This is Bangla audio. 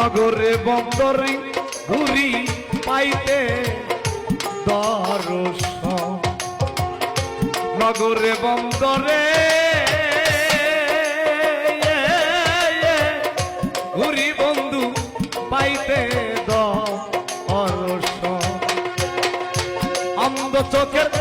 নগরে বন্দরে ঘুরি পাইতে দর্শন নগরে বন্দরে ঘুরি বন্ধু পাইতে দর্শন অন্ধ চোখের